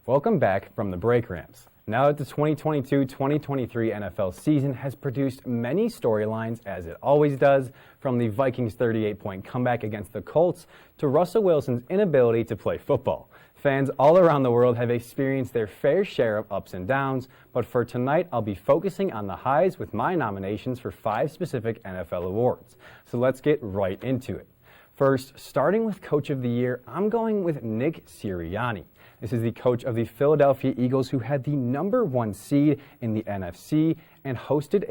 Welcome back from the break, Rams. Now that the 2022-2023 NFL season has produced many storylines, as it always does, from the Vikings' 38-point comeback against the Colts to Russell Wilson's inability to play football. Fans all around the world have experienced their fair share of ups and downs, but for tonight, I'll be focusing on the highs with my nominations for 5 specific NFL awards. So let's get right into it. First, starting with Coach of the Year, I'm going with Nick Sirianni. This is the coach of the Philadelphia Eagles, who had the #1 seed in the NFC and hosted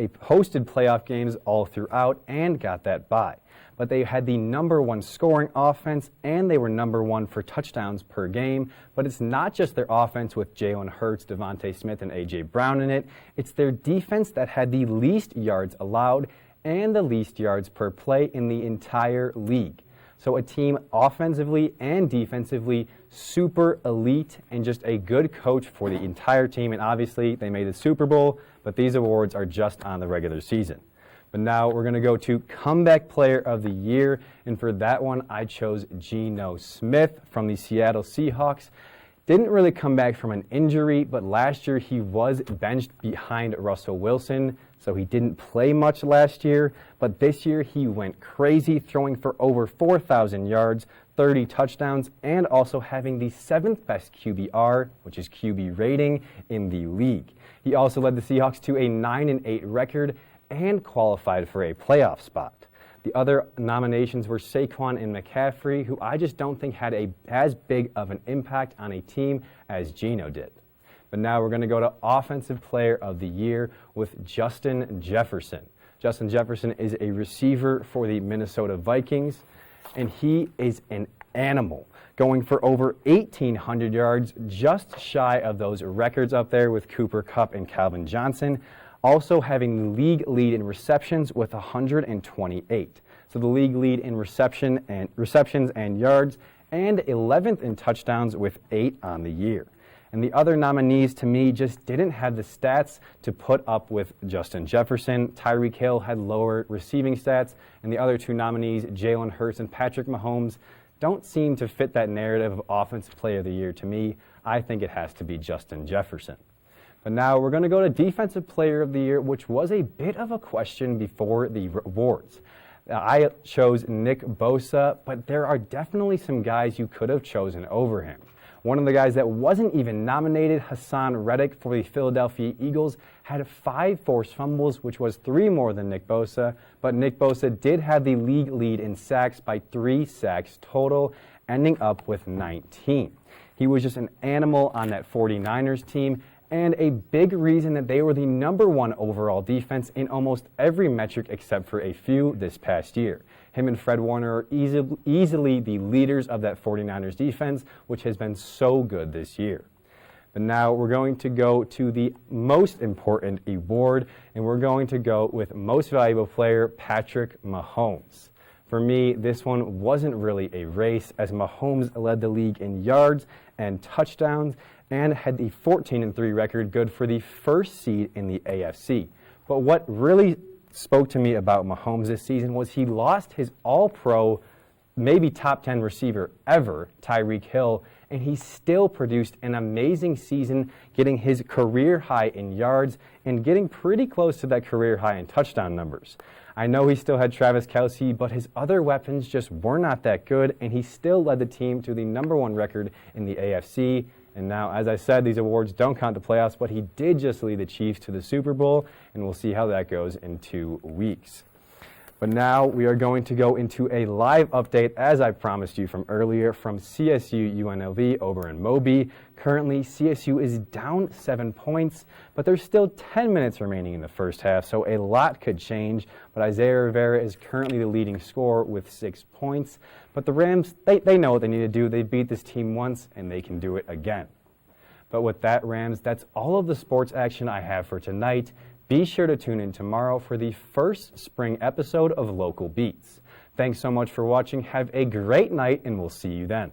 playoff games all throughout and got that bye. But they had the #1 scoring offense, and they were #1 for touchdowns per game. But it's not just their offense with Jalen Hurts, Devontae Smith, and A.J. Brown in it. It's their defense that had the least yards allowed and the least yards per play in the entire league. So a team offensively and defensively super elite and just a good coach for the entire team. And obviously they made the Super Bowl, but these awards are just on the regular season. But now we're going to go to Comeback Player of the Year. And for that one, I chose Geno Smith from the Seattle Seahawks. Didn't really come back from an injury, but last year he was benched behind Russell Wilson, so he didn't play much last year. But this year he went crazy, throwing for over 4,000 yards, 30 touchdowns, and also having the 7th best QBR, which is QB rating, in the league. He also led the Seahawks to a 9-8 record and qualified for a playoff spot. The other nominations were Saquon and McCaffrey, who I just don't think had as big of an impact on a team as Geno did. But now we're going to go to Offensive Player of the Year with Justin Jefferson. Justin Jefferson is a receiver for the Minnesota Vikings, and he is an animal, going for over 1,800 yards, just shy of those records up there with Cooper Kupp and Calvin Johnson. Also having the league lead in receptions with 128. So the league lead in receptions and yards, and 11th in touchdowns with 8 on the year. And the other nominees to me just didn't have the stats to put up with Justin Jefferson. Tyreek Hill had lower receiving stats, and the other 2 nominees, Jalen Hurts and Patrick Mahomes, don't seem to fit that narrative of Offensive Player of the Year to me. I think it has to be Justin Jefferson. But now we're going to go to Defensive Player of the Year, which was a bit of a question before the awards. I chose Nick Bosa, but there are definitely some guys you could have chosen over him. One of the guys that wasn't even nominated, Hassan Reddick for the Philadelphia Eagles, had 5 forced fumbles, which was 3 more than Nick Bosa. But Nick Bosa did have the league lead in sacks by 3 sacks total, ending up with 19. He was just an animal on that 49ers team, and a big reason that they were the #1 overall defense in almost every metric except for a few this past year. Him and Fred Warner are easily the leaders of that 49ers defense, which has been so good this year. But now we're going to go to the most important award, and we're going to go with Most Valuable Player, Patrick Mahomes. For me, this one wasn't really a race, as Mahomes led the league in yards and touchdowns and had the 14-3 record, good for the first seed in the AFC. But what really spoke to me about Mahomes this season was he lost his all-pro, maybe top 10 receiver ever, Tyreek Hill, and he still produced an amazing season, getting his career high in yards and getting pretty close to that career high in touchdown numbers. I know he still had Travis Kelce, but his other weapons just were not that good, and he still led the team to the #1 record in the AFC. And now, as I said, these awards don't count the playoffs, but he did just lead the Chiefs to the Super Bowl, and we'll see how that goes in 2 weeks. But now we are going to go into a live update, as I promised you from earlier, from CSU UNLV over in Moby. Currently, CSU is down 7 points, but there's still 10 minutes remaining in the first half, so a lot could change. But Isaiah Rivera is currently the leading scorer with 6 points. But the Rams, they know what they need to do. They beat this team once, and they can do it again. But with that, Rams, that's all of the sports action I have for tonight. Be sure to tune in tomorrow for the first spring episode of Local Beats. Thanks so much for watching. Have a great night, and we'll see you then.